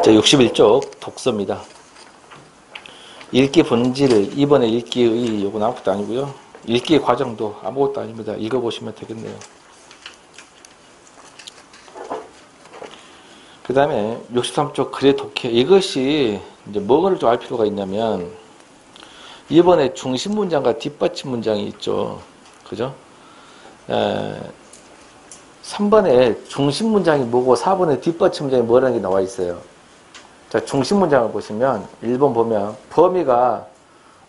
자, 61쪽 독서입니다. 읽기 본질, 이번에 읽기의 요건 아무것도 아니고요. 읽기 과정도 아무것도 아닙니다. 읽어보시면 되겠네요. 그 다음에 63쪽 글의 독해. 이것이 이제 뭐를 좀 알 필요가 있냐면, 이번에 중심 문장과 뒷받침 문장이 있죠. 그죠? 3번에 중심 문장이 뭐고 4번에 뒷받침 문장이 뭐라는 게 나와 있어요. 자, 중심 문장을 보시면 1번 보면 범위가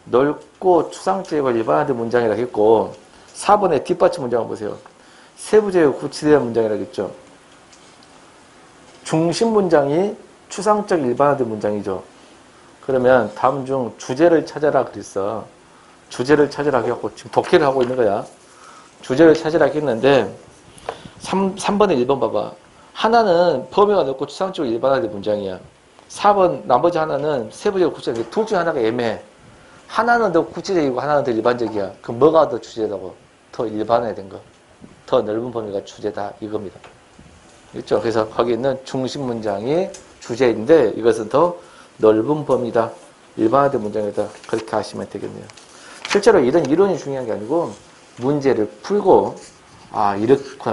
넓고 추상적이고 일반화된 문장이라고 했고, 4번에 뒷받침 문장을 보세요. 세부적이고 구체된 문장이라고 했죠. 중심 문장이 추상적 일반화된 문장이죠. 그러면 다음 중 주제를 찾아라 그랬어. 주제를 찾으라 해갖고 지금 독해를 하고 있는 거야. 주제를 찾으라 했는데 3번에 1번 봐봐. 하나는 범위가 넓고 추상적으로 일반화된 문장이야. 4번 나머지 하나는 세부적이고 구체적이고 둘 중 하나가 애매해. 하나는 더 구체적이고 하나는 더 일반적이야. 그럼 뭐가 더 주제다고? 더 일반화된 거. 더 넓은 범위가 주제다 이겁니다. 그렇죠? 그래서 거기 있는 중심 문장이 주제인데 이것은 더 넓은 범위다. 일반화된 문장이다. 그렇게 하시면 되겠네요. 실제로 이런 이론이 중요한 게 아니고 문제를 풀고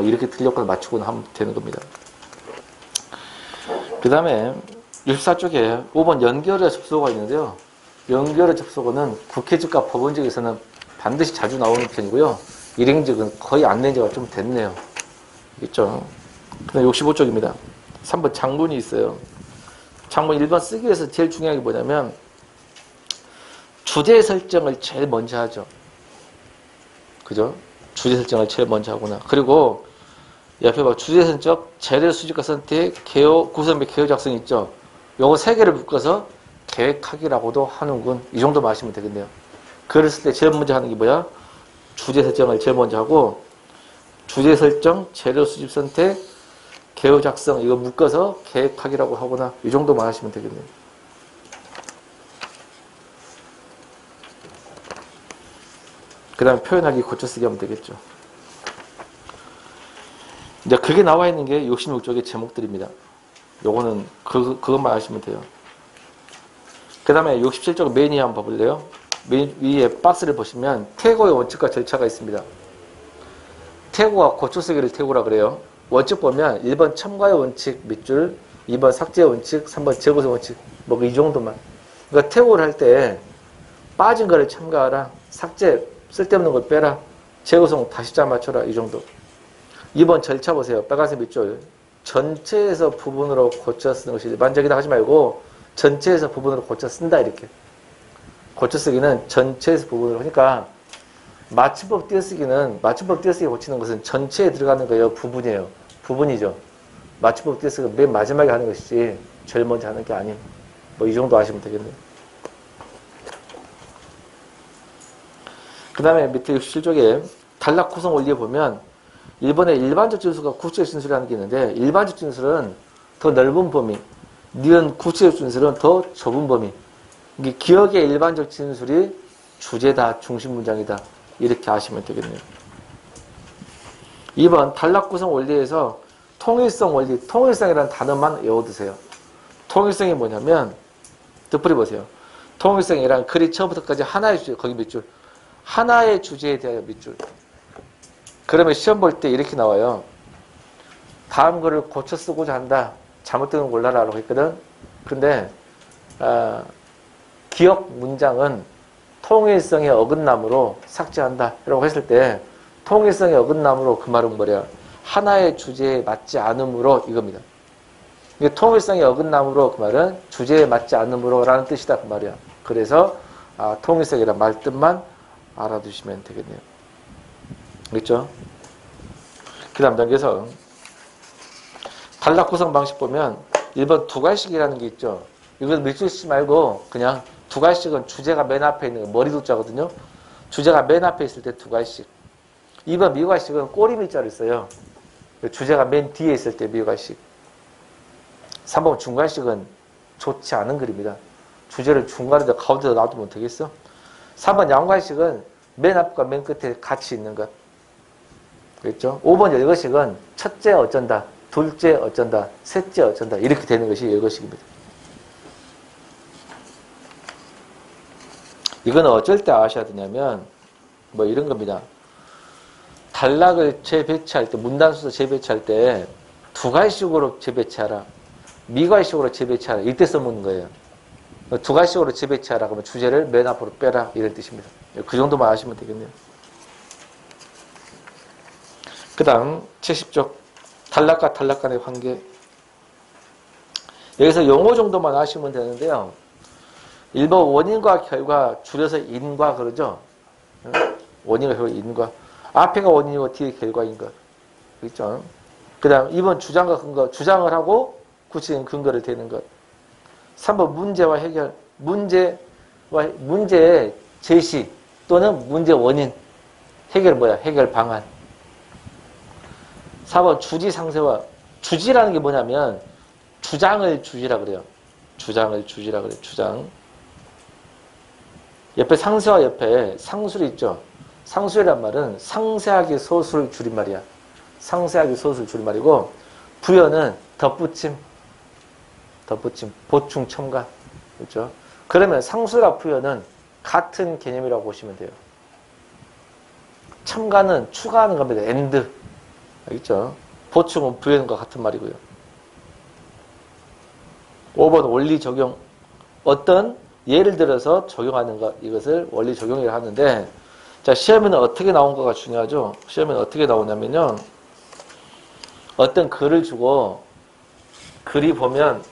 이렇게 틀렸거나 맞추거나 하면 되는 겁니다. 그 다음에 64쪽에 5번 연결의 접속어가 있는데요. 연결의 접속어는 국회직과 법원직에서는 반드시 자주 나오는 편이고요. 일행직은 거의 안 낸 지가 좀 됐네요. 있죠? 근데 65쪽입니다. 3번 장문이 있어요. 장문 1번 쓰기 위해서 제일 중요한 게 뭐냐면 주제 설정을 제일 먼저 하죠. 그죠? 주제 설정을 제일 먼저 하구나. 그리고 옆에 봐. 주제 설정, 재료 수집과 선택, 개요, 구성 및 개요 작성 있죠. 요거 세 개를 묶어서 계획하기라고도 하는군. 이 정도만 하시면 되겠네요. 글을 쓸 때 제일 먼저 하는 게 뭐야? 주제 설정을 제일 먼저 하고 주제 설정, 재료 수집 선택, 개요 작성 이거 묶어서 계획하기라고 하거나 이 정도만 하시면 되겠네요. 그 다음에 표현하기 고쳐쓰기 하면 되겠죠. 이제 그게 나와 있는 게 66쪽의 제목들입니다. 요거는 그것만 하시면 돼요. 그 다음에 67쪽 메뉴 한번 봐볼래요? 메뉴 위에 박스를 보시면 태고의 원칙과 절차가 있습니다. 태고가 고쳐쓰기를 태고라 그래요. 원칙 보면 1번 첨가의 원칙 밑줄, 2번 삭제의 원칙, 3번 재구성 원칙 뭐 이 정도만. 그러니까 태고를 할 때 빠진 거를 첨가하라, 삭제 쓸데없는 걸 빼라, 재구성 다시 짜 맞춰라 이 정도. 2번 절차 보세요. 빨간색 밑줄. 전체에서 부분으로 고쳐 쓰는 것이 일반적이다 하지 말고 전체에서 부분으로 고쳐 쓴다 이렇게. 고쳐 쓰기는 전체에서 부분으로 하니까 맞춤법 띄어쓰기는 맞춤법 띄어쓰기 고치는 것은 전체에 들어가는 거예요. 부분이에요. 부분이죠. 맞춤법 띄어쓰기는 맨 마지막에 하는 것이지 제일 먼저 하는 게 아닌. 뭐 이 정도 하시면 되겠네요. 그 다음에 밑에 67쪽에 단락 구성 원리에 보면 1번에 일반적 진술과 구체적 진술이라는 게 있는데 일반적 진술은 더 넓은 범위, 니은 구체적 진술은 더 좁은 범위. 이게 기억의 일반적 진술이 주제다, 중심 문장이다. 이렇게 아시면 되겠네요. 2번 단락 구성 원리에서 통일성 원리, 통일성이라는 단어만 외워두세요. 통일성이 뭐냐면 덧붙여 보세요. 통일성이란 글이 처음부터까지 하나의 주제, 거기 밑줄. 하나의 주제에 대하여 밑줄. 그러면 시험 볼 때 이렇게 나와요. 다음 거를 고쳐 쓰고자 한다. 잘못된 건 골라라 라고 했거든. 근데 기억 문장은 통일성의 어긋남으로 삭제한다 라고 했을 때 통일성의 어긋남으로 그 말은 뭐냐. 하나의 주제에 맞지 않으므로 이겁니다. 이게 통일성의 어긋남으로 그 말은 주제에 맞지 않으므로 라는 뜻이다 그 말이야. 그래서 통일성이란 말 뜻만 알아두시면 되겠네요. 그렇죠? 그 다음 단계에서 단락 구성 방식 보면 1번 두 갈씩이라는 게 있죠. 이건 밑줄 쓰지 말고 그냥 두 갈씩은 주제가 맨 앞에 있는 거, 머리도 자거든요. 주제가 맨 앞에 있을 때 두 갈씩. 2번 미갈씩은 꼬리 밑자를 써요. 주제가 맨 뒤에 있을 때 미갈씩. 3번 중갈씩은 좋지 않은 글입니다. 주제를 중간에다 가운데다 놔두면 되겠어? 4번 양갈씩은 맨 앞과 맨 끝에 같이 있는 것. 그렇죠? 5번 열거식은 첫째 어쩐다, 둘째 어쩐다, 셋째 어쩐다 이렇게 되는 것이 열거식입니다. 이거는 어쩔 때 아셔야 되냐면 뭐 이런 겁니다. 단락을 재배치할 때, 문단수서 재배치할 때 두 가지식으로 재배치하라. 미괄식으로 재배치하라. 이때 써먹는 거예요. 두 가지식으로 재배치하라. 그러면 주제를 맨 앞으로 빼라. 이런 뜻입니다. 그 정도만 아시면 되겠네요. 그 다음 70쪽 단락과 단락 간의 관계. 여기서 용어 정도만 아시면 되는데요. 1번 원인과 결과 줄여서 인과 그러죠. 원인과 결과 인과. 앞에가 원인이고 뒤에 결과인 것. 그렇죠? 그 다음 2번 주장과 근거. 주장을 하고 구체적인 근거를 대는 것. 3번 문제와 해결. 문제의 제시 또는 문제 원인. 해결 뭐야? 해결 방안. 4번 주지 상세화. 주지라는 게 뭐냐면 주장을 주지라 그래요. 주장을 주지라 그래요. 주장. 옆에 상세와 옆에 상술이 있죠. 상술이란 말은 상세하게 소술 줄임말이야. 상세하게 소술 줄임말이고 부여는 덧붙임, 보충, 첨가. 그렇죠? 그러면 상술과 부여는 같은 개념이라고 보시면 돼요. 첨가는 추가하는 겁니다. and. 알겠죠? 보충은 부여는과 같은 말이고요. 5번 원리 적용. 어떤 예를 들어서 적용하는 것. 이것을 원리 적용이라고 하는데 자, 시험에는 어떻게 나온가가 중요하죠. 시험에는 어떻게 나오냐면요. 어떤 글을 주고 글이 보면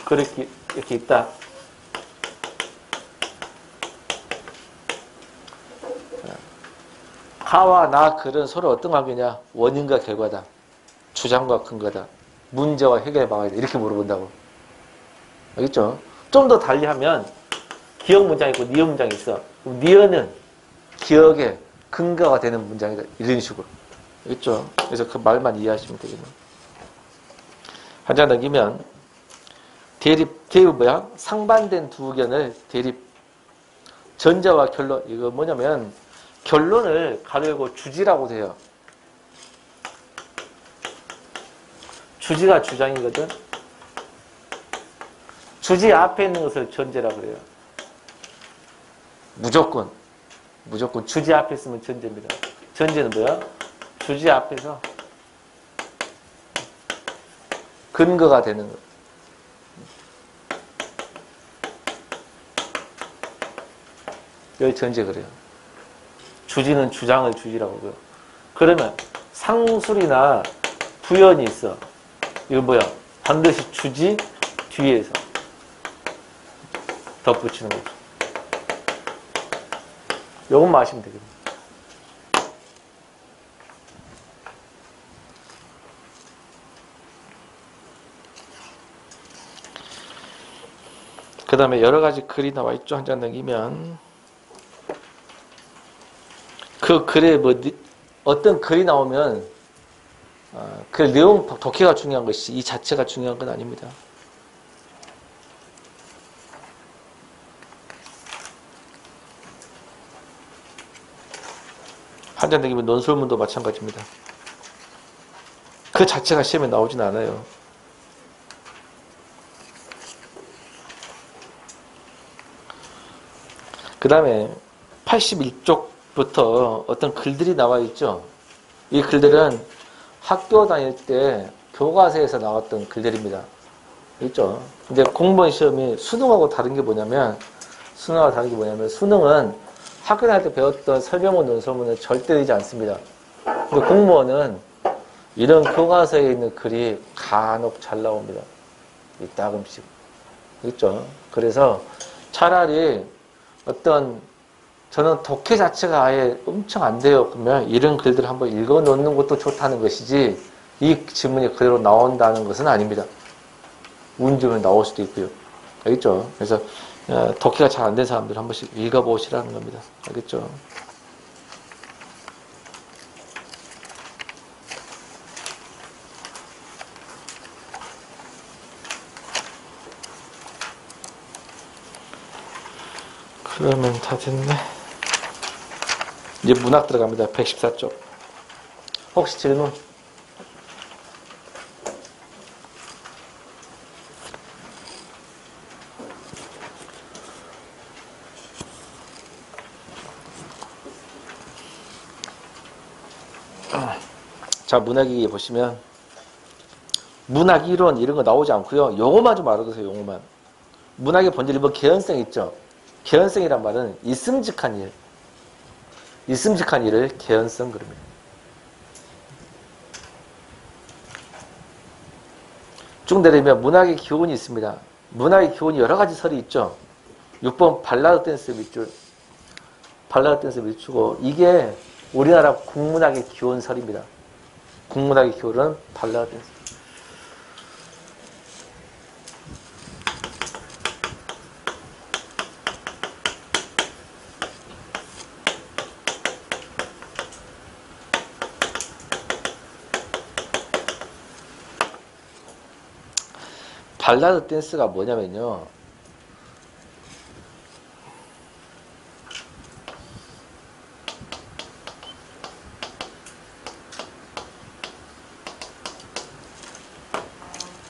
글이 이렇게 있다. 가와 나 글은 서로 어떤 관계냐? 원인과 결과다. 주장과 근거다. 문제와 해결 방안이다. 이렇게 물어본다고. 알겠죠? 좀 더 달리하면 기억 문장이 있고 니은 문장이 있어. 니은은 기억의 근거가 되는 문장이다. 이런 식으로. 알겠죠? 그래서 그 말만 이해하시면 되겠네요. 한 장 넘기면 대립 뭐야? 상반된 두 의견을 대립. 전제와 결론. 이거 뭐냐면 결론을 가르고 주지라고 돼요. 주지가 주장이거든. 주지 앞에 있는 것을 전제라고 그래요. 무조건 주지 앞에 있으면 전제입니다. 전제는 뭐야? 주지 앞에서 근거가 되는 것. 여기 전제 그래요. 주지는 주장을 주지라고 그래요. 그러면 상술이나 부연이 있어. 이거 뭐야? 반드시 주지 뒤에서 덧붙이는 거죠. 요것만 아시면 되겠네요. 그 다음에 여러 가지 글이 나와 있죠. 한 장 넘기면. 그 글에 어떤 글이 나오면, 그 내용 독해가 중요한 것이지, 이 자체가 중요한 건 아닙니다. 한 장 넘기면 논술문도 마찬가지입니다. 그 자체가 시험에 나오진 않아요. 그 다음에 81쪽부터 어떤 글들이 나와 있죠. 이 글들은 학교 다닐 때 교과서에서 나왔던 글들입니다. 있죠. 근데 공무원 시험이 수능하고 다른 게 뭐냐면 수능은 학교 다닐 때 배웠던 설명문, 논설문은 절대 되지 않습니다. 근데 공무원은 이런 교과서에 있는 글이 간혹 잘 나옵니다. 이따금씩. 있죠. 그래서 차라리 저는 독해 자체가 아예 엄청 안 돼요. 그러면 이런 글들을 한번 읽어 놓는 것도 좋다는 것이지, 이 지문이 그대로 나온다는 것은 아닙니다. 운 좋으면 나올 수도 있고요. 알겠죠? 그래서, 독해가 잘 안 된 사람들 한 번씩 읽어보시라는 겁니다. 알겠죠? 그러면 다 됐네. 이제 문학 들어갑니다. 114쪽. 혹시 질문? 자, 문학이기에 보시면 문학 이론 이런 거 나오지 않고요. 용어만 좀 알아두세요. 용어만. 문학의 본질 일본 개연성 있죠. 개연성이란 말은 있음직한 일. 있음직한 일을 개연성 그럽니다. 쭉 내리면 문학의 기원이 있습니다. 문학의 기원이 여러 가지 설이 있죠. 6번 발라드 댄스 밑줄. 발라드 댄스 밑주고 이게 우리나라 국문학의 기원설입니다. 국문학의 기원은 발라드 댄스. 발라드 댄스가 뭐냐면요.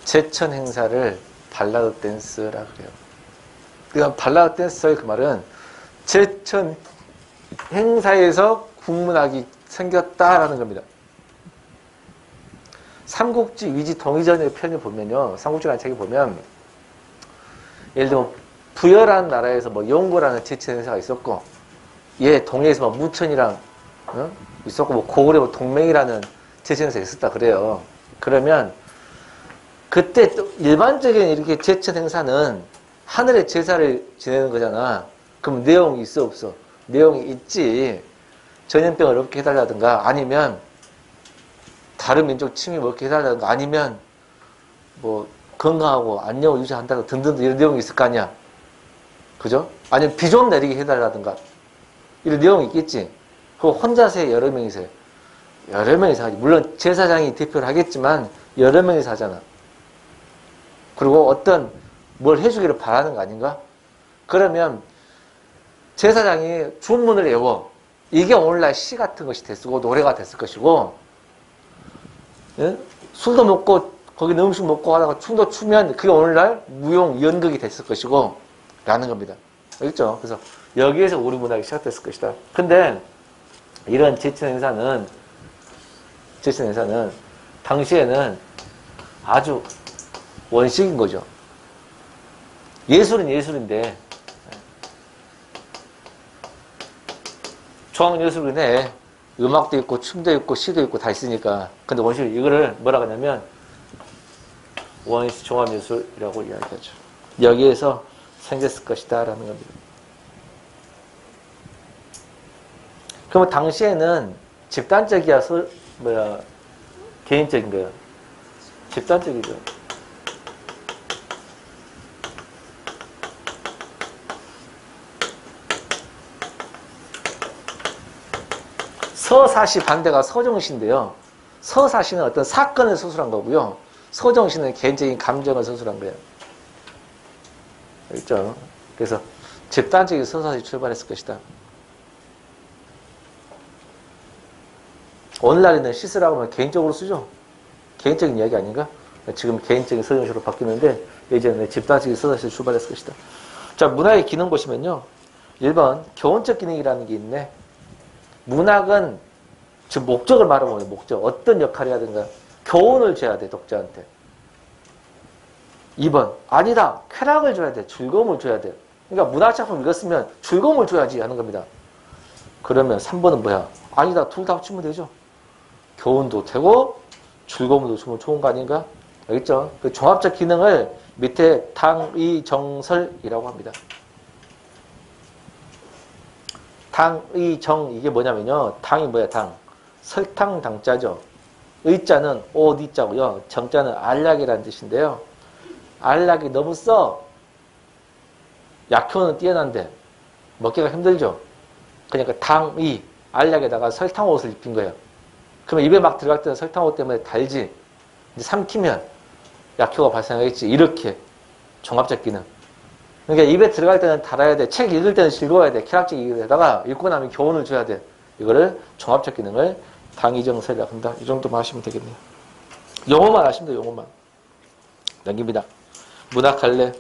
제천 행사를 발라드 댄스라고 그래요. 그러니까 발라드 댄스의 그 말은 제천 행사에서 국문학이 생겼다라는 겁니다. 삼국지 위지 동의전의 편을 보면요. 삼국지라는 책을 보면 예를 들면 부여라는 나라에서 뭐 용고라는 제천 행사가 있었고 예 동해에서 뭐 무천이랑 있었고 뭐 고구려 뭐 동맹이라는 제천 행사가 있었다 그래요. 그러면 그때 또 일반적인 이렇게 제천 행사는 하늘의 제사를 지내는 거잖아. 그럼 내용이 있어 없어? 내용이 있지. 전염병을 없게 해달라든가 아니면 다른 민족 침입 없게 해달라든가 아니면 뭐 건강하고 안녕을 유지한다든가 등등 이런 내용이 있을 거 아니야. 그죠? 아니면 비 좀 내리게 해달라든가 이런 내용이 있겠지. 그거 혼자서 해, 여러 명이서 해. 여러 명이서 하지. 물론 제사장이 대표를 하겠지만 여러 명이서 하잖아. 그리고 어떤 뭘 해주기를 바라는 거 아닌가? 그러면 제사장이 주문을 외워. 이게 오늘날 시 같은 것이 됐고 노래가 됐을 것이고 예? 술도 먹고 거기 음식 먹고 하다가 춤도 추면 그게 오늘날 무용 연극이 됐을 것이고 라는 겁니다. 알겠죠? 그래서 여기에서 우리 문학이 시작됐을 것이다. 근데 이런 제천 행사는 당시에는 아주 원식인 거죠. 예술은 예술인데 종합예술이네. 음악도 있고 춤도 있고 시도 있고 다 있으니까. 근데 원식 이거를 뭐라고 하냐면 원시 종합예술이라고 이야기하죠. 여기에서 생겼을 것이다 라는 겁니다. 그러면 당시에는 집단적이야 개인적인 거야? 집단적이죠. 서사시 반대가 서정시인데요. 서사시는 어떤 사건을 서술한 거고요. 서정시는 개인적인 감정을 서술한 거예요. 알겠죠? 그래서 집단적인 서사시 출발했을 것이다. 오늘날에는 시스라고 하면 개인적으로 쓰죠. 개인적인 이야기 아닌가? 지금 개인적인 서정시로 바뀌는데 예전에 집단적인 서사시로 출발했을 것이다. 자, 문학의 기능 보시면요. 1번 교훈적 기능이라는 게 있네. 문학은 지금 목적을 말하면 목적. 어떤 역할을 해야 되는가? 교훈을 줘야 돼, 독자한테. 2번 아니다. 쾌락을 줘야 돼. 즐거움을 줘야 돼. 그러니까 문학작품 읽었으면 즐거움을 줘야지 하는 겁니다. 그러면 3번은 뭐야? 아니다. 둘 다 합치면 되죠. 교훈도 되고 즐거움도 주면 좋은 거 아닌가? 알겠죠? 그 종합적 기능을 밑에 당의정설이라고 합니다. 당의정 이게 뭐냐면요. 당이 뭐야? 당. 설탕 당자죠. 의자는 오디자고요. 정자는 알약이라는 뜻인데요. 알약이 너무 써. 약효는 뛰어난데 먹기가 힘들죠. 그러니까 당의 알약에다가 설탕옷을 입힌 거예요. 그러면 입에 막 들어갈 때는 설탕옷 때문에 달지. 이제 삼키면 약효가 발생하겠지. 이렇게 종합적 기능. 그러니까 입에 들어갈 때는 달아야 돼. 책 읽을 때는 즐거워야 돼. 쾌락적 이기에다가 읽고 나면 교훈을 줘야 돼. 이거를 종합적 기능을 당의정설이라고 한다. 이 정도만 하시면 되겠네요. 용어만 하시면 돼요. 용어만. 넘깁니다. 문학할래.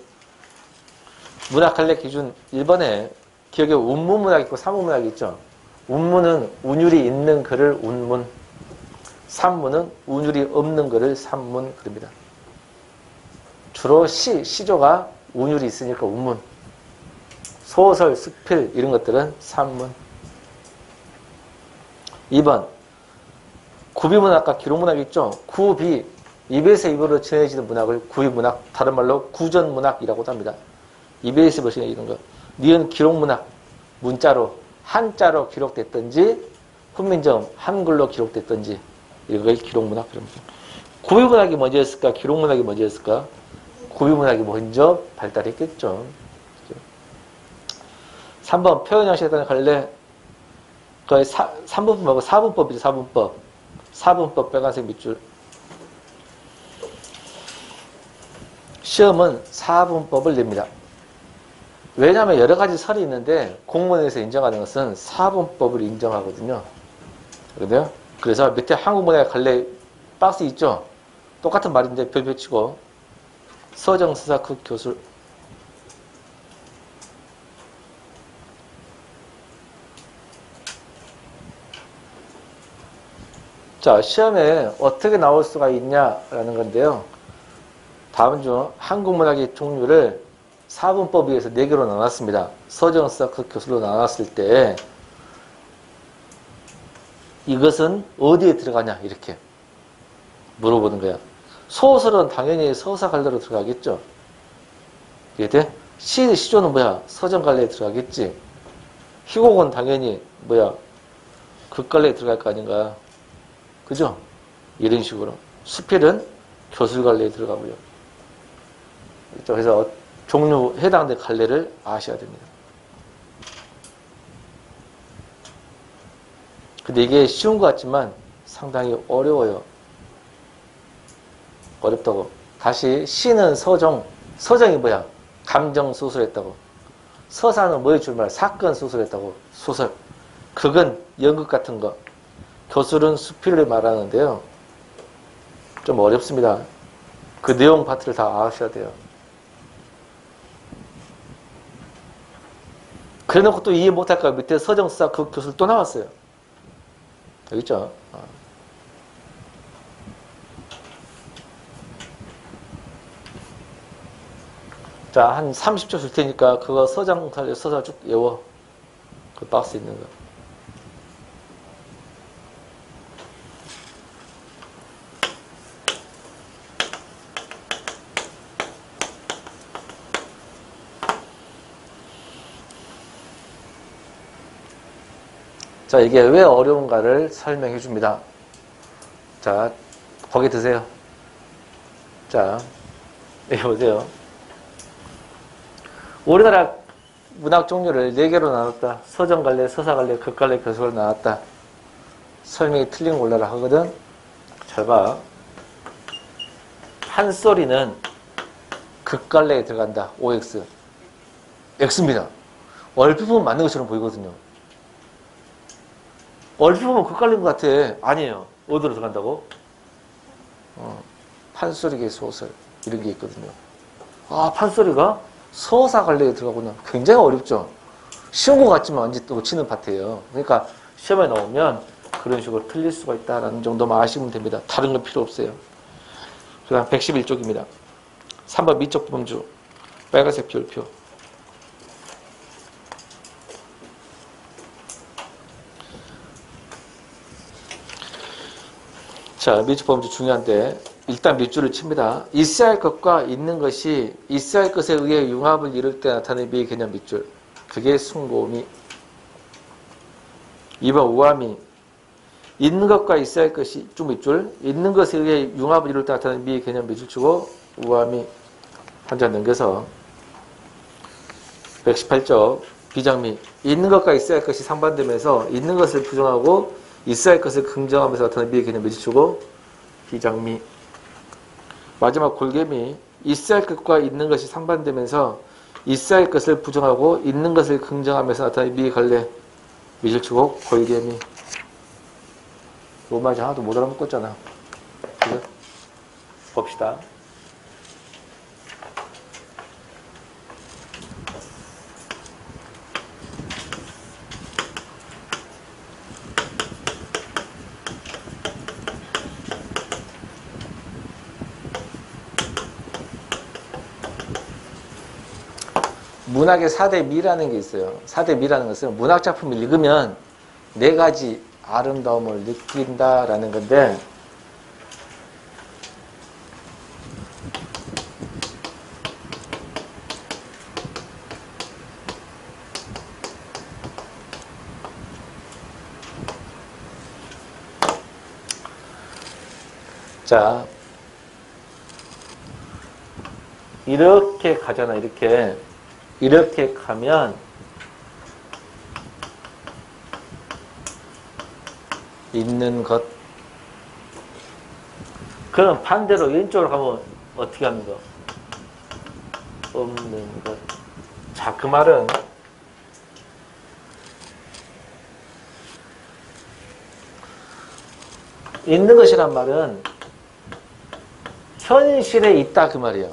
문학할래 기준 1번에 기억에 운문문학 있고 사문문학이 있죠. 운문은 운율이 있는 글을 운문. 산문은 운율이 없는 거를 산문 그럽니다. 주로 시조가 운율이 있으니까 운문. 소설, 수필 이런 것들은 산문. 2번 구비문학과 기록문학이 있죠. 구비, 입에서 입으로 전해지는 문학을 구비문학, 다른 말로 구전문학이라고도 합니다. 입에서 입으로 전해지는 거. 니은 기록문학, 문자로, 한자로 기록됐든지 훈민정 한글로 기록됐든지 이걸 기록문학 이랍니다. 구비문학이 먼저였을까? 기록문학이 먼저였을까? 구비문학이 먼저 발달했겠죠. 3번 표현형식에 따른 갈래. 거의 3분법하고 4분법이죠. 4분법. 4분법 빨간색 밑줄. 시험은 4분법을 냅니다. 왜냐하면 여러 가지 설이 있는데 공무원에서 인정하는 것은 4분법을 인정하거든요. 그래요? 그래서 밑에 한국문학의 갈래 박스 있죠? 똑같은 말인데 별표 치고 서정, 서사, 극, 교술. 자, 시험에 어떻게 나올 수가 있냐라는 건데요. 다음 중 한국문학의 종류를 4분법에 의해서 4개로 나눴습니다. 서정, 서사, 극, 교술로 나눴을 때 이것은 어디에 들어가냐 이렇게 물어보는 거야. 소설은 당연히 서사 갈래로 들어가겠죠. 이해돼? 시조는 뭐야? 서정 갈래에 들어가겠지. 희곡은 당연히 뭐야? 극 갈래에 들어갈 거 아닌가. 그죠? 이런 식으로. 수필은 교술 갈래에 들어가고요. 그래서 종류 해당된 갈래를 아셔야 됩니다. 근데 이게 쉬운 것 같지만 상당히 어려워요. 어렵다고. 다시 시는 서정. 서정이 뭐야? 감정 소설했다고. 서사는 뭐의 줄말? 사건 소설했다고. 소설. 극은 연극 같은 거. 교술은 수필을 말하는데요. 좀 어렵습니다. 그 내용 파트를 다 아셔야 돼요. 그래놓고 또 이해 못할까 밑에 서정사 그 교술 또 나왔어요. 여기 있죠. 자, 한 30초 줄 테니까 그거 서장 살려 서사 쭉 외워. 그 박스 있는 거. 자, 이게 왜 어려운가를 설명해 줍니다. 자, 거기 드세요. 자, 여기 보세요. 우리나라 문학 종류를 4개로 나눴다. 서정 갈래, 서사 갈래, 극 갈래, 교술을 나눴다. 설명이 틀린 거 올라라 하거든. 잘 봐. 판소리는 극 갈래에 들어간다. OX. X입니다. 얼핏 보면 맞는 것처럼 보이거든요. 얼핏 보면 극 갈래인 것 같아. 아니에요. 어디로 들어간다고? 판소리계 소설. 이런 게 있거든요. 아, 판소리가 서사 갈래에 들어가구나. 굉장히 어렵죠. 쉬운 것 같지만 완전 또 놓치는 파트예요. 그러니까 시험에 나오면 그런 식으로 틀릴 수가 있다는 정도만 아시면 됩니다. 다른 건 필요 없어요. 그 다음 111쪽입니다. 3번 미적 범주. 빨간색 별표. 자, 미적 범주 중요한데 일단 밑줄을 칩니다. 있어야 할 것과 있는 것이 있어야 할 것에 의해 융합을 이룰 때 나타나는 비개념 밑줄. 그게 숭고미. 2번 우아미. 있는 것과 있어야 할 것이 쭉 밑줄. 있는 것에 의해 융합을 이룰 때 나타나는 비개념 밑줄 치고 우아미. 한 장 넘겨서 118쪽 비장미. 있는 것과 있어야 할 것이 상반되면서 있는 것을 부정하고 있어야 할 것을 긍정하면서 나타나는 비개념 밑줄 치고 비장미. 마지막 골개미. 있어야 할 것과 있는 것이 상반되면서 있어야 할 것을 부정하고 있는 것을 긍정하면서 나타나는 미갈래 밑줄 치고 골개미. 로마지 하나도 못 알아먹었잖아. 그래? 봅시다. 문학의 4대 미라는 게 있어요. 4대 미라는 것은 문학 작품을 읽으면 4가지 아름다움을 느낀다라는 건데, 자, 이렇게 가잖아. 이렇게 가면 있는 것. 그럼 반대로 왼쪽으로 가면 어떻게 하는 거? 없는 것. 자, 그 말은 있는 것이란 말은 현실에 있다 그 말이야.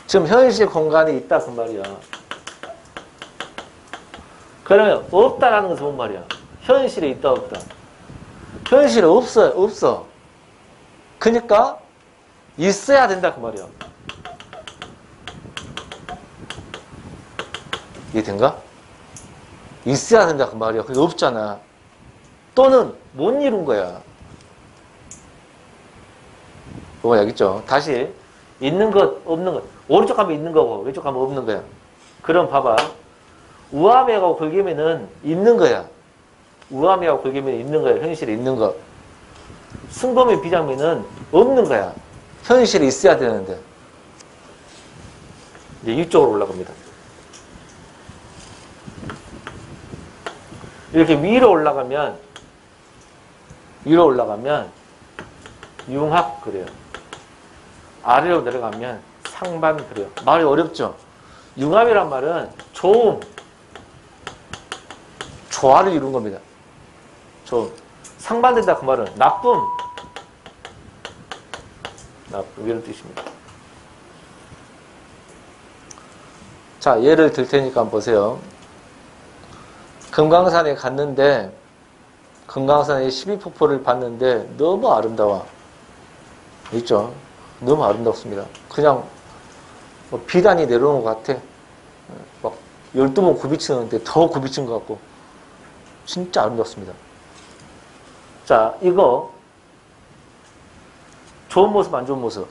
지금 현실 공간에 있다 그 말이야. 그러면 없다라는 것은 뭔 말이야? 현실에 있다 없다. 현실에 없어. 그러니까 있어야 된다 그 말이야. 이해된가? 있어야 된다 그 말이야. 그게 없잖아. 또는 못 이룬 거야. 그거 알겠죠? 다시 있는 것, 없는 것. 오른쪽 가면 있는 거고 왼쪽 가면 없는 거야. 그럼 봐봐. 우암이하고 골개미는 있는 거야. 우암이하고 골개미는 있는 거야. 현실에 있는 거. 순검의 비장미는 없는 거야. 현실에 있어야 되는데. 이제 이쪽으로 올라갑니다. 이렇게 위로 올라가면 융합 그래요. 아래로 내려가면 상반 그래요. 말이 어렵죠? 융합이란 말은 좋음, 조화를 이룬 겁니다. 좋음. 상반된다 그 말은 나쁨, 이런 뜻입니다. 자, 예를 들 테니까 한번 보세요. 금강산에 갔는데 금강산의 12폭포를 봤는데 너무 아름다워. 있죠? 너무 아름답습니다. 그냥 비단이 내려오는 것 같아. 막 12번 굽이치는데 더 굽이친 것 같고 진짜 아름답습니다. 자, 이거 좋은 모습 안 좋은 모습?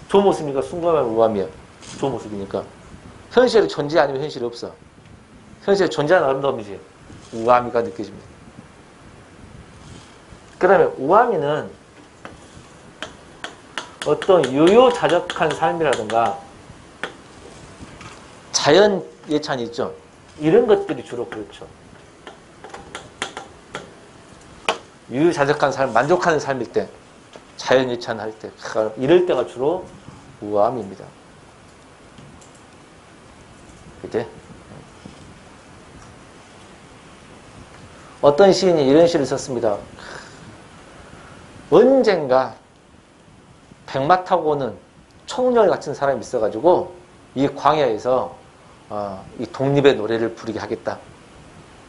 좋은 모습이니까 순검이야 우암이야. 좋은 모습이니까. 현실에 존재 아니면 현실이 없어. 현실에 존재하는 아름다움이지. 우암이가 느껴집니다. 그러면 우암이는 어떤 유유자적한 삶이라든가 자연 예찬이 있죠. 이런 것들이 주로 그렇죠. 유유자적한 삶, 만족하는 삶일 때, 자연 예찬할 때, 이럴 때가 주로 우암입니다. 그때 어떤 시인이 이런 시를 썼습니다. 언젠가 백마 타고 오는 총열 같은 사람이 있어가지고 이 광야에서 이 독립의 노래를 부르게 하겠다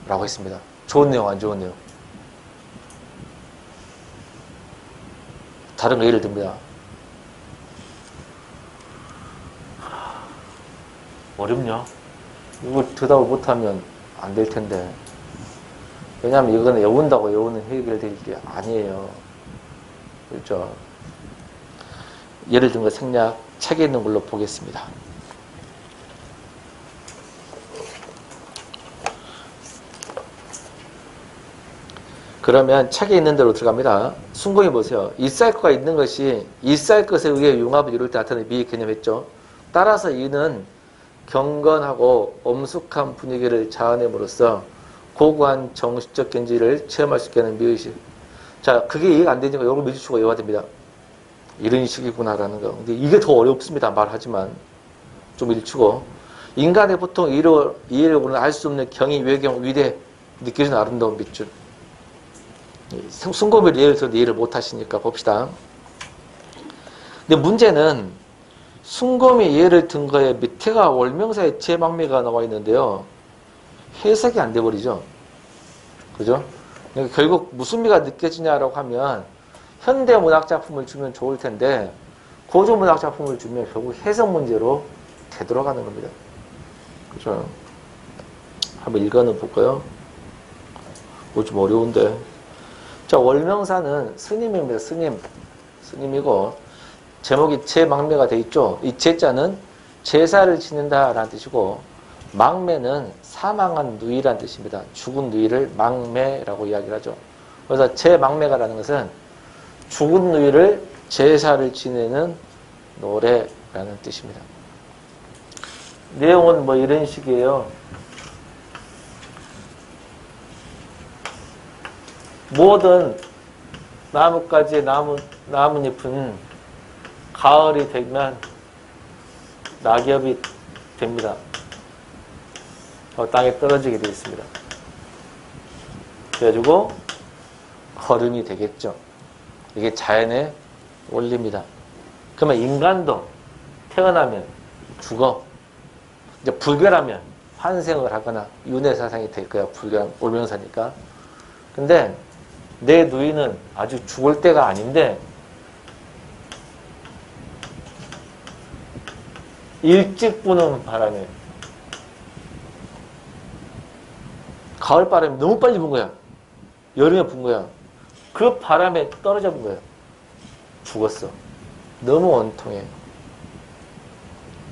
라고 했습니다. 좋은 내용 안 좋은 내용? 다른 거 예를 듭니다. 어렵냐? 이거 대답을 못하면 안 될 텐데. 왜냐하면 이거는 외운다고 외우는 해결될 게 아니에요. 그렇죠? 예를 든 거 생략, 책에 있는 걸로 보겠습니다. 그러면 책에 있는 대로 들어갑니다. 순공이 보세요. 있을 거가 있는 것이 있을 것에 의해 융합을 이룰 때 나타나는 미의 개념했죠. 따라서 이는 경건하고 엄숙한 분위기를 자아냄으로써 고고한 정신적 견지를 체험할 수 있게 하는 미의식. 자, 그게 이해가 안 되니까 이걸 믿으시고 외워야 됩니다. 이런 식이구나라는 거. 근데 이게 더 어렵습니다. 말하지만. 좀 읽히고. 인간의 보통 이해력으로는 알 수 없는 경이, 외경, 위대, 느껴지는 아름다운 밑줄. 순고비를 예를 들어 이해를 못 하시니까 봅시다. 근데 문제는 순검이 예를 든 거에 밑에가 월명사의 제방미가 나와 있는데요. 해석이 안 돼버리죠. 그죠? 그러니까 결국 무슨 미가 느껴지냐라고 하면 현대 문학 작품을 주면 좋을 텐데 고전문학 작품을 주면 결국 해석 문제로 되돌아가는 겁니다. 그죠? 한번 읽어는 볼까요? 뭐 좀 어려운데. 자, 월명사는 스님입니다. 스님이고, 제목이 제망매가 돼 있죠. 이 제자는 제사를 지낸다라는 뜻이고, 망매는 사망한 누이라는 뜻입니다. 죽은 누이를 망매라고 이야기를 하죠. 그래서 제망매가라는 것은 죽은 누이를 제사를 지내는 노래라는 뜻입니다. 내용은 뭐 이런 식이에요. 모든 나뭇가지의 나뭇잎은 가을이 되면 낙엽이 됩니다. 땅에 떨어지게 되어 있습니다. 그래가지고 거름이 되겠죠. 이게 자연의 원리입니다. 그러면 인간도 태어나면 죽어. 이제 불결하면 환생을 하거나 윤회사상이 될 거야. 불결한 올명사니까. 근데 내 누이는 아주 죽을 때가 아닌데 일찍 부는 바람에 가을바람이 너무 빨리 분 거야. 여름에 분 거야. 그 바람에 떨어져 본 거야. 죽었어. 너무 원통해.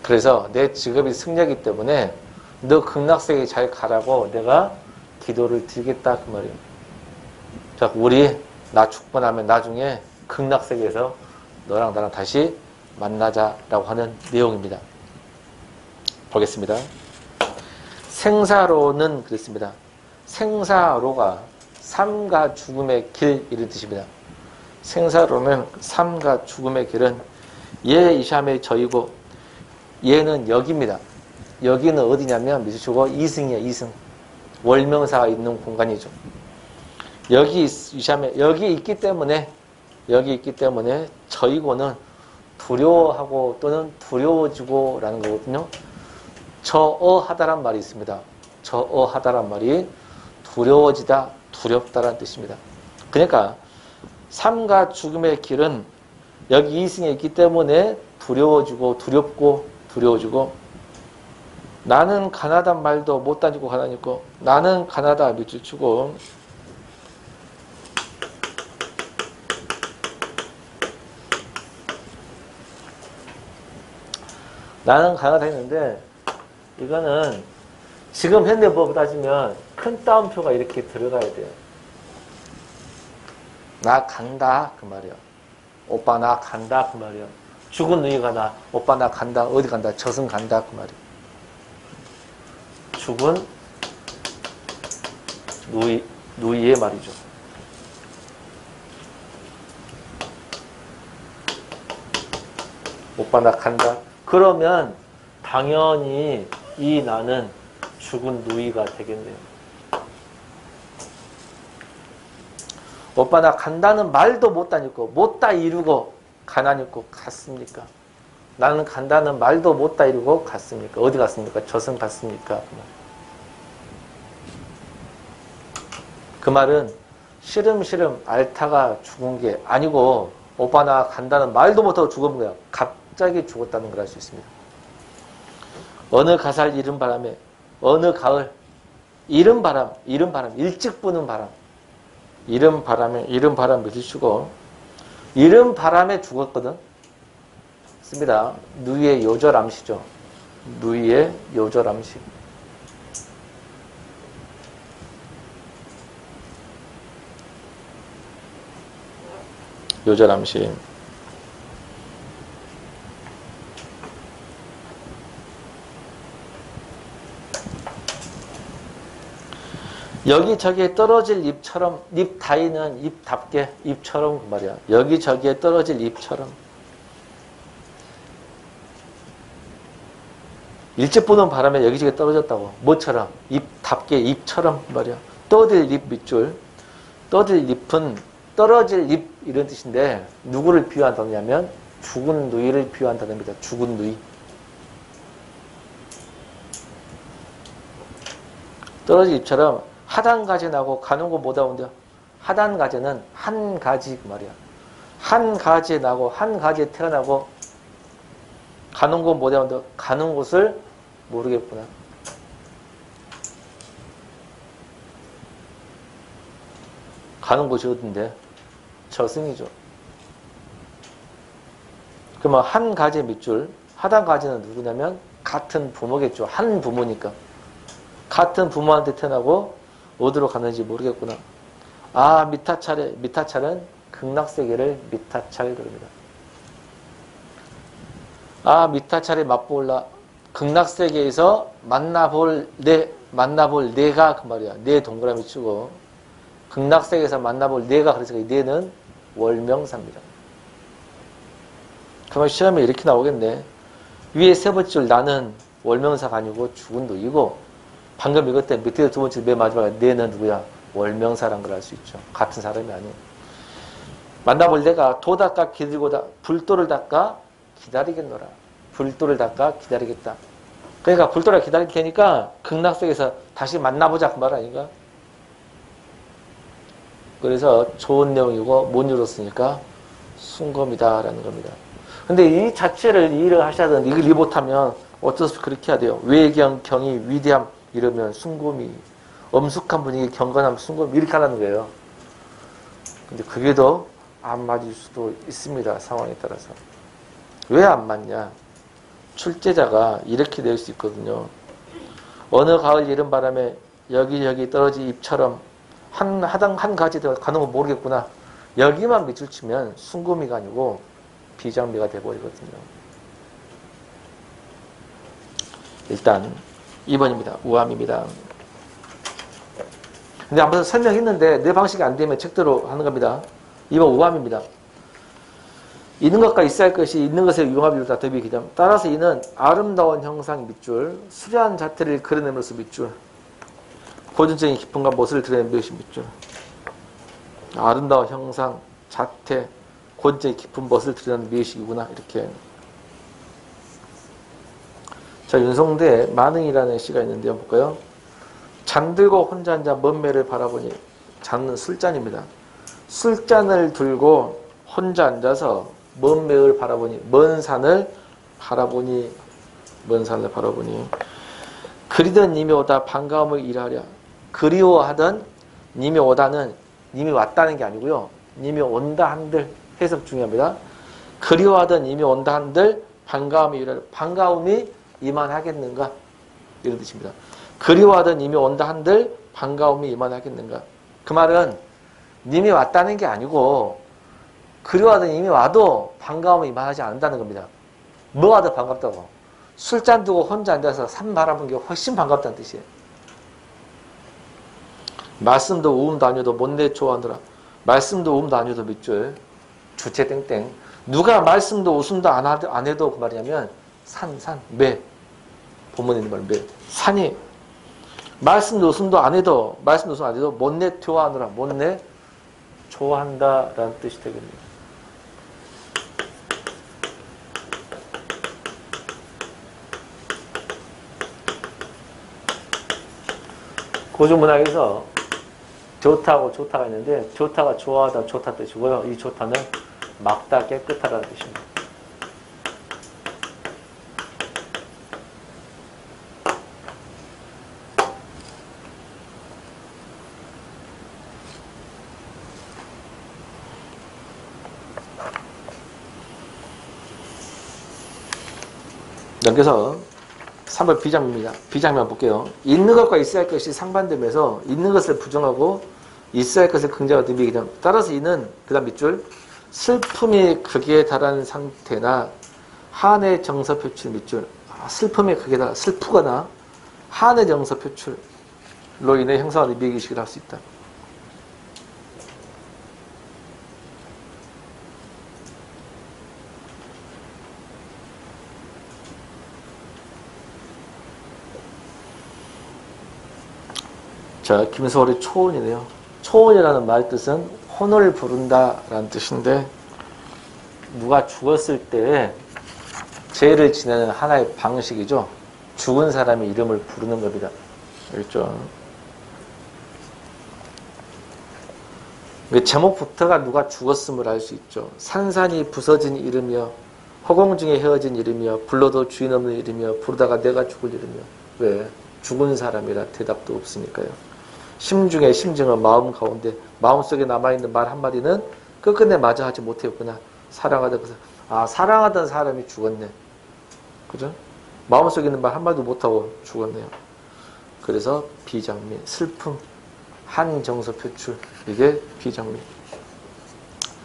그래서 내 직업이 승려이기 때문에 너 극락세계 잘 가라고 내가 기도를 드리겠다 그 말이에요. 자, 우리 나 죽고 나면 나중에 극락세계에서 너랑 나랑 다시 만나자라고 하는 내용입니다. 보겠습니다. 생사로는 그랬습니다. 생사로가 삶과 죽음의 길 이런 뜻입니다. 생사로는 삶과 죽음의 길은 예 이샴의 저이고 예는 여기입니다. 여기는 어디냐면 미수초고 이승이에요. 이승. 월명사가 있는 공간이죠. 여기 이샴에 여기 있기 때문에 저이고는 두려워하고 또는 두려워지고라는 거거든요. 저어하다란 말이 있습니다. 저어하다란 말이 두려워지다, 두렵다라는 뜻입니다. 그러니까 삶과 죽음의 길은 여기 이승에 있기 때문에 두려워지고 두렵고 두려워지고 나는 가나다 말도 못 다니고 가다니고 나는 가나다 밑줄 치고 나는 가나다 했는데 이거는 지금 현대법으로 따지면 큰 따옴표가 이렇게 들어가야 돼요. 나 간다 그 말이야. 오빠 나 간다 그 말이야. 죽은 누이가 나 오빠 나 간다 어디 간다 저승 간다 그 말이야. 죽은 누이의 말이죠. 오빠 나 간다. 그러면 당연히 이 나는 죽은 누이가 되겠네요. 오빠 나 간다는 말도 못 다니고 못 다 이루고 가난히 있고 갔습니까? 나는 간다는 말도 못 다 이루고 갔습니까? 어디 갔습니까? 저승 갔습니까? 그 말은 시름시름 앓다가 죽은 게 아니고 오빠 나 간다는 말도 못하고 죽은 거야. 갑자기 죽었다는 걸 알 수 있습니다. 어느 가살 이른 바람에 어느 가을 이른 바람 일찍 부는 바람 이른 바람 믿으시고 이른 바람에 죽었거든. 씁니다. 누이의 요절암시죠. 누이의 요절암시. 요절암시. 여기저기에 떨어질 잎처럼 잎 다이는 잎답게 잎처럼 그 말이야. 여기저기에 떨어질 잎처럼 일찍 부는 바람에 여기저기 떨어졌다고. 뭐처럼? 잎답게 잎처럼 그 말이야. 떠들 잎 밑줄. 떠들 잎은 떨어질 잎 이런 뜻인데 누구를 비유한다냐면 죽은 누이를 비유한다는 겁니다. 죽은 누이. 떨어질 잎처럼 하단가지 나고 가는 거 못 오는데 하단가지는 한 가지 그 말이야. 한 가지에 나고 한 가지에 태어나고 가는 곳 못해도 가는 곳을 모르겠구나. 가는 곳이 어딘데? 저승이죠. 그러면 한 가지의 밑줄, 하단 가지는 누구냐면 같은 부모겠죠. 한 부모니까. 같은 부모한테 태어나고 어디로 갔는지 모르겠구나. 아, 미타찰은 극락세계를 미타찰 그럽니다. 아, 미타찰에 맛보올라. 극락세계에서 만나볼 내가 그 말이야. 내 동그라미 치고. 극락세계에서 만나볼 내가, 그래서 이 내는 월명사입니다. 그러면 시험에 이렇게 나오겠네. 위에 세 번째 줄 나는 월명사가 아니고 죽은 누이고, 방금 읽었대 밑에 두 번째 맨 마지막에 내는 누구야? 월명사란 걸 알 수 있죠. 같은 사람이 아니에요. 만나볼 내가 도닦아 기들고다 불도를 닦아 기다리겠노라. 불도를 닦아 기다리겠다. 그러니까 불도를 기다릴 테니까 극락세계에서 다시 만나보자 그 말 아닌가? 그래서 좋은 내용이고 못 이뤘으니까 순검이다라는 겁니다. 근데 이 자체를 이해를 하셔야 되는데 이걸 이해 못하면 어쩔 수 없이 그렇게 해야 돼요. 외경, 경의, 위대함 이러면 순검이, 엄숙한 분위기, 경건함, 순검 이렇게 하라는 거예요. 근데 그게 더 안 맞을 수도 있습니다. 상황에 따라서. 왜 안 맞냐? 출제자가 이렇게 낼 수 있거든요. 어느 가을 이른 바람에 여기저기 떨어진 잎처럼 한 가지 더 가는 거 모르겠구나. 여기만 밑줄 치면 순금이가 아니고 비장미가 돼버리거든요. 일단 2번입니다. 우함입니다. 근데 한번 설명했는데 내 방식이 안 되면 책대로 하는 겁니다. 2번 우함입니다. 있는 것과 있어야 할 것이 있는 것의 융합이다. 더비 기점. 따라서 이는 아름다운 형상 밑줄, 수려한 자태를 그려내면서 밑줄, 고전적인 기쁨과 멋을 드러내는 것이 밑줄. 아름다운 형상, 자태, 고전적인 기쁨, 멋을 드러내는 미식이구나. 이렇게. 자, 윤성대 만흥이라는 시가 있는데 한번 볼까요? 잠들고 혼자 앉아 먼 매를 바라보니, 잠은 술잔입니다. 술잔을 들고 혼자 앉아서 먼 매를 바라보니, 먼 산을 바라보니, 그리던 님이 오다 반가움을 일하랴. 그리워하던 님이 오다는 님이 왔다는 게 아니고요. 님이 온다 한들, 해석 중요합니다. 그리워하던 님이 온다 한들 반가움이 일하랴. 반가움이 이만하겠는가? 이런 뜻입니다. 그리워하던 님이 온다 한들 반가움이 이만하겠는가? 그 말은 님이 왔다는 게 아니고 그리워하던 님이 와도 반가움이 이만하지 않는다는 겁니다. 뭐가 더 반갑다고? 술잔 두고 혼자 앉아서 산 바라보는 게 훨씬 반갑다는 뜻이에요. 말씀도 우음도 아니어도 못내 좋아하느라. 말씀도 우음도 아니어도 밑줄. 주체 땡땡. 누가 말씀도 웃음도 안 해도 그 말이냐면 산, 매. 본문에 있는 말 매. 산이 말씀도 웃음도 안 해도 못내 좋아하느라. 못내 좋아한다라는 뜻이 되겠네요. 고전문학에서 좋다고 좋다가 있는데 좋다가 좋아하다 좋다 뜻이고요. 이 좋다는 막다 깨끗하다는 뜻입니다. 여기서 3번 비장미입니다. 비장미만 볼게요. 있는 것과 있어야 할 것이 상반되면서 있는 것을 부정하고 있어야 할 것을 긍정하는 의미이기 때문에 따라서 이는 그 다음 밑줄 슬픔이 극에 달하는 상태나 한의 정서 표출 밑줄 슬픔의 극에 달하 슬프거나 한의 정서 표출로 인해 형성하는 의미의식을 할 수 있다. 자, 김소월의 초혼이네요. 초혼이라는 말 뜻은 혼을 부른다라는 뜻인데 누가 죽었을 때 죄를 지내는 하나의 방식이죠. 죽은 사람의 이름을 부르는 겁니다. 알겠죠? 제목부터가 누가 죽었음을 알 수 있죠. 산산이 부서진 이름이여 허공 중에 헤어진 이름이여 불러도 주인 없는 이름이여 부르다가 내가 죽을 이름이여. 왜? 죽은 사람이라 대답도 없으니까요. 심중에 심증은 마음 가운데 마음속에 남아있는 말 한마디는 끝끝내 마저 하지 못했구나. 사랑하던 사람이 죽었네. 그죠? 마음속에 있는 말 한마디도 못하고 죽었네요. 그래서 비장미, 슬픔, 한정서 표출, 이게 비장미.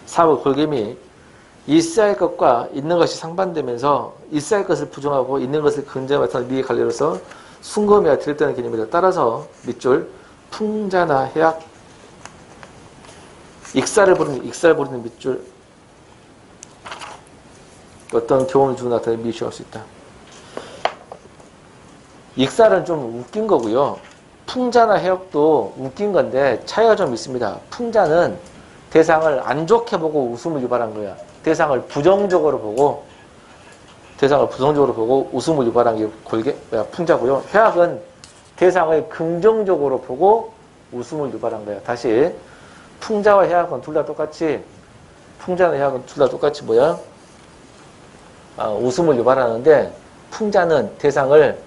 4번 골개미, 있어야 할 것과 있는 것이 상반되면서 있어야 할 것을 부정하고 있는 것을 긍정하며 나타나는 미의 관례로서 순검이야 드렸다는 개념이다. 따라서 밑줄 풍자나 해악, 익사를 부르는 밑줄, 어떤 교훈을 주고 나타나는 미시할 수 있다. 익살은 좀 웃긴 거고요. 풍자나 해역도 웃긴 건데 차이가 좀 있습니다. 풍자는 대상을 안 좋게 보고 웃음을 유발한 거야. 대상을 부정적으로 보고 웃음을 유발한 게 풍자고요. 해악은 대상을 긍정적으로 보고 웃음을 유발한 거야. 다시 풍자와 해악은 둘 다 똑같이 웃음을 유발하는데 풍자는 대상을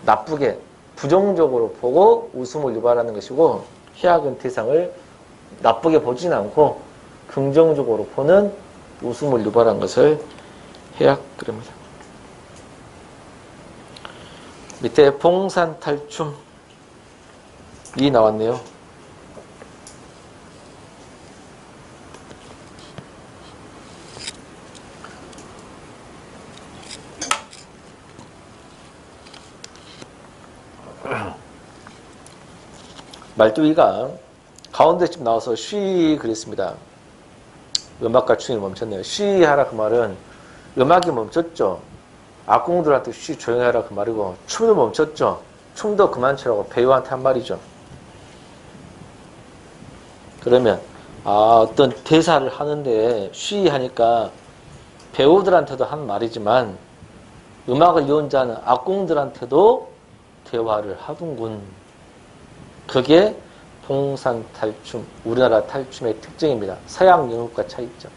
나쁘게 부정적으로 보고 웃음을 유발하는 것이고 해악은 대상을 나쁘게 보지는 않고 긍정적으로 보는 웃음을 유발한 것을 해악 그럽니다. 밑에 봉산탈춤 이 나왔네요. 말뚝이가 가운데쯤 나와서 쉬 그랬습니다. 음악과 춤이 멈췄네요. 쉬 하라 그 말은 음악이 멈췄죠. 악공들한테 쉬 조용히 하라 그 말이고 춤도 멈췄죠. 춤도 그만 추라고 배우한테 한 말이죠. 그러면 어떤 대사를 하는데 쉬 하니까 배우들한테도 한 말이지만 음악을 이혼자는 악공들한테도 대화를 하군군. 그게 봉산탈춤, 우리나라 탈춤의 특징입니다. 서양 영국과 차이점.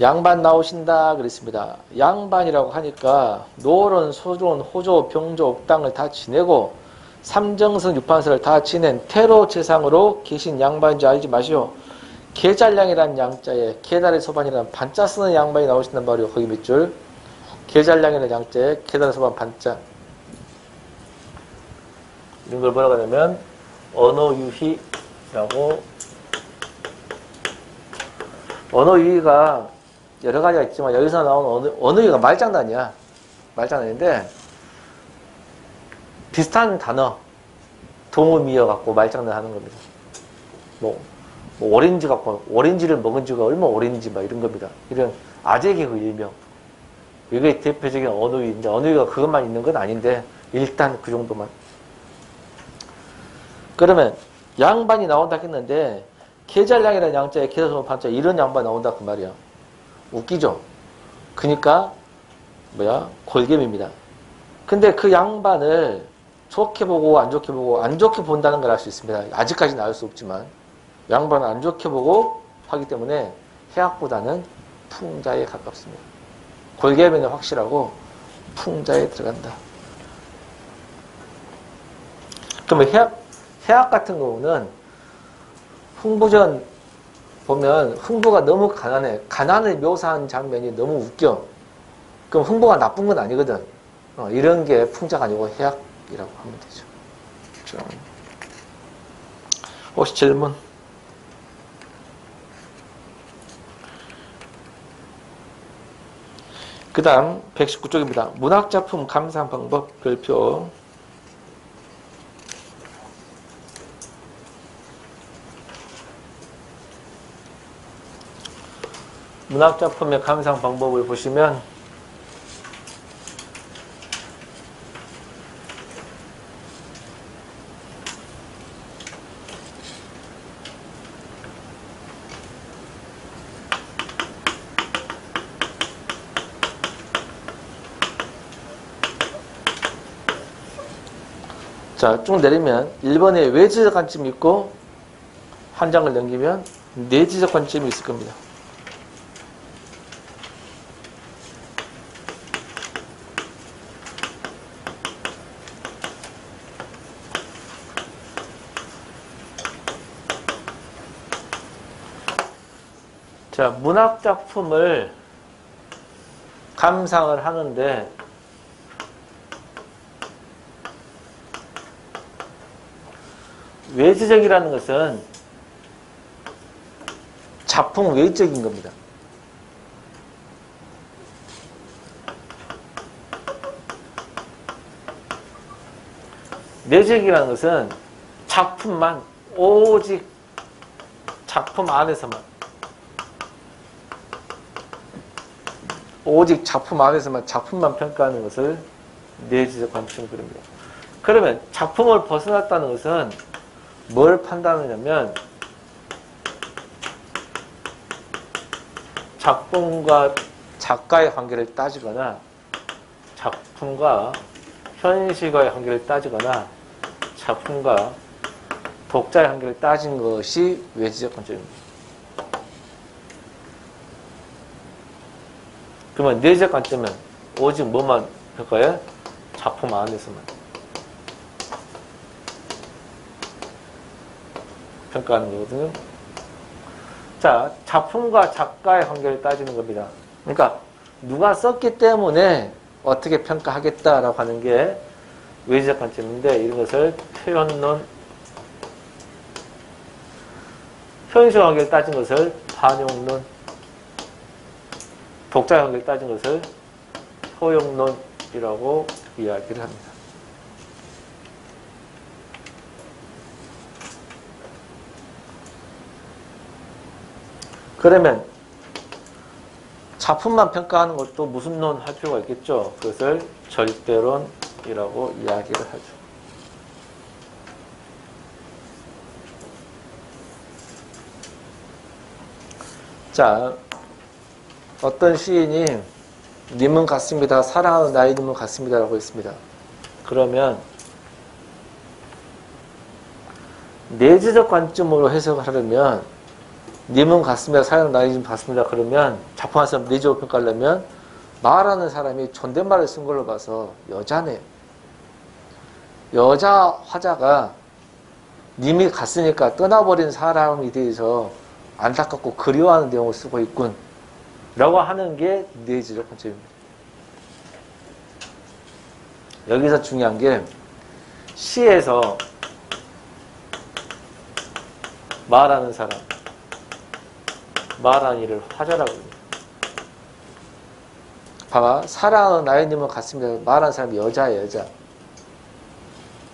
양반 나오신다 그랬습니다. 양반이라고 하니까 노론, 소론, 호조, 병조, 옥당을 다 지내고 삼정성, 유판서를 다 지낸 태로 재상으로 계신 양반인 줄 알지 마시오. 계잘량이라는 양자에 계달의 소반이라는 반자 쓰는 양반이 나오신단 말이오. 거기 밑줄. 계잘량이라는 양자에 계달의 소반 반자. 이런 걸 뭐라고 하냐면 언어유희라고. 언어유희가 여러 가지가 있지만 여기서 나온 언어유희가 말장난이야. 말장난인데 비슷한 단어 동음 이어갖고 말장난 하는 겁니다. 뭐 오렌지 갖고 오렌지를 먹은 지가 얼마나 오렌지 막 이런 겁니다. 이런 아재 개그 일명. 이게 대표적인 언어유희인데 언어유희가 그것만 있는 건 아닌데 일단 그 정도만. 그러면 양반이 나온다 했는데 계잘량이라는 양자에 계달소반 반자 이런 양반이 나온다 그 말이야. 웃기죠? 그러니까 골개미입니다. 근데 그 양반을 좋게 보고 안 좋게 보고 안 좋게 본다는 걸 알 수 있습니다. 아직까지는 알 수 없지만 양반을 안 좋게 보고 하기 때문에 해악보다는 풍자에 가깝습니다. 골개미는 확실하고 풍자에 들어간다. 그러면 해악 같은 경우는 흥부전 보면 흥부가 너무 가난해. 가난을 묘사한 장면이 너무 웃겨. 그럼 흥부가 나쁜 건 아니거든. 이런 게 풍자가 아니고 해악이라고 하면 되죠. 그렇죠? 혹시 질문? 그 다음 119쪽입니다. 문학작품 감상 방법 별표. 문학작품의 감상 방법을 보시면 자, 쭉 내리면 1번에 외지적 관점이 있고 한 장을 넘기면 내지적 관점이 있을 겁니다. 자, 문학작품을 감상을 하는데 외지적이라는 것은 작품 외적인 겁니다. 내적이라는 것은 작품만, 오직 작품 안에서만, 오직 작품 안에서만 작품만 평가하는 것을 내지적 관점 그립니다. 그러면 작품을 벗어났다는 것은 뭘 판단하냐면 작품과 작가의 관계를 따지거나 작품과 현실과의 관계를 따지거나 작품과 독자의 관계를 따진 것이 외지적 관점입니다. 그러면 내지적 관점은 오직 뭐만 평가해? 작품 안에서만 평가하는 거거든요. 자, 작품과 작가의 관계를 따지는 겁니다. 그러니까 누가 썼기 때문에 어떻게 평가하겠다라고 하는 게 외지적 관점인데, 이런 것을 표현론, 현실 관계를 따진 것을 반용론, 독자 관계를 따진 것을 허용론이라고 이야기를 합니다. 그러면 작품만 평가하는 것도 무슨 론 할 필요가 있겠죠. 그것을 절대론이라고 이야기를 하죠. 자, 어떤 시인이 님은 같습니다. 사랑하는 나이님은 같습니다. 라고 했습니다. 그러면 내지적 관점으로 해석을 하려면 님은 같습니다. 사랑하는 나이님은 같습니다. 그러면 작품 한 사람 내지적으로 평가하려면 말하는 사람이 존댓말을 쓴 걸로 봐서 여자네요. 여자 화자가 님이 갔으니까 떠나버린 사람에 대해서 안타깝고 그리워하는 내용을 쓰고 있군 라고 하는 게 내지적 관점입니다. 여기서 중요한 게 시에서 말하는 사람, 말하는 일을 화자라고 합니다. 봐봐, 사랑하는 나이님은 같습니다. 말하는 사람이 여자예요. 여자.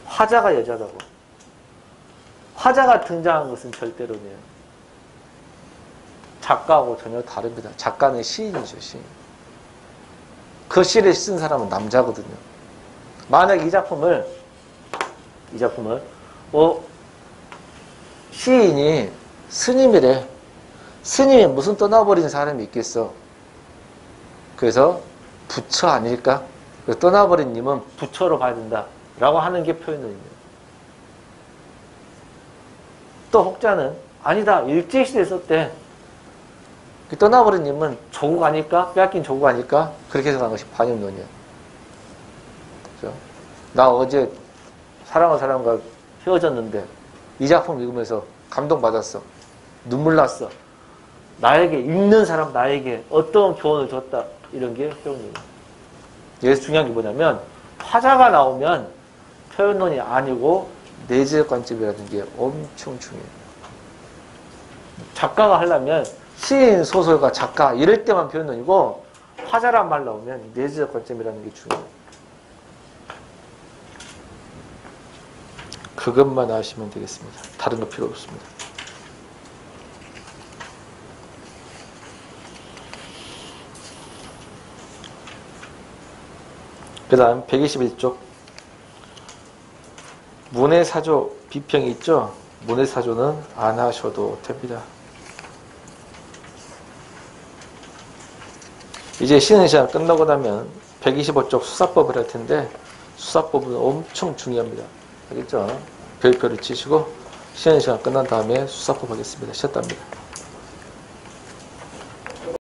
화자가 여자라고. 화자가 등장한 것은 절대론이에요. 작가하고 전혀 다릅니다. 작가는 시인이죠. 시인. 그 시를 쓴 사람은 남자거든요. 만약 이 작품을 시인이 스님이래. 스님이 무슨 떠나버린 사람이 있겠어. 그래서 부처 아닐까? 떠나버린 님은 부처로 봐야 된다 라고 하는 게 표현입니다. 또 혹자는 아니다, 일제시대에 썼대. 떠나버린 님은 조국 아닐까? 빼앗긴 조국 아닐까? 그렇게 해석하는 것이 반영론이야. 그렇죠? 나 어제 사랑하는 사람과 헤어졌는데 이 작품 읽으면서 감동받았어. 눈물 났어. 나에게, 읽는 사람 나에게 어떤 교훈을 줬다. 이런 게 표현이에요. 여기서 중요한 게 뭐냐면 화자가 나오면 표현론이 아니고 내지적 관점이라는 게 엄청 중요해요. 작가가 하려면 시인, 소설가, 작가 이럴 때만 표현론이고 화자란 말 나오면 내지적 관점이라는 게 중요해요. 그것만 아시면 되겠습니다. 다른 거 필요 없습니다. 그 다음 121쪽 문해사조 비평이 있죠. 문해사조는 안 하셔도 됩니다. 이제 쉬는 시간 끝나고 나면 125쪽 수사법을 할 텐데 수사법은 엄청 중요합니다. 알겠죠? 별표를 치시고 쉬는 시간 끝난 다음에 수사법 하겠습니다. 쉬었답니다.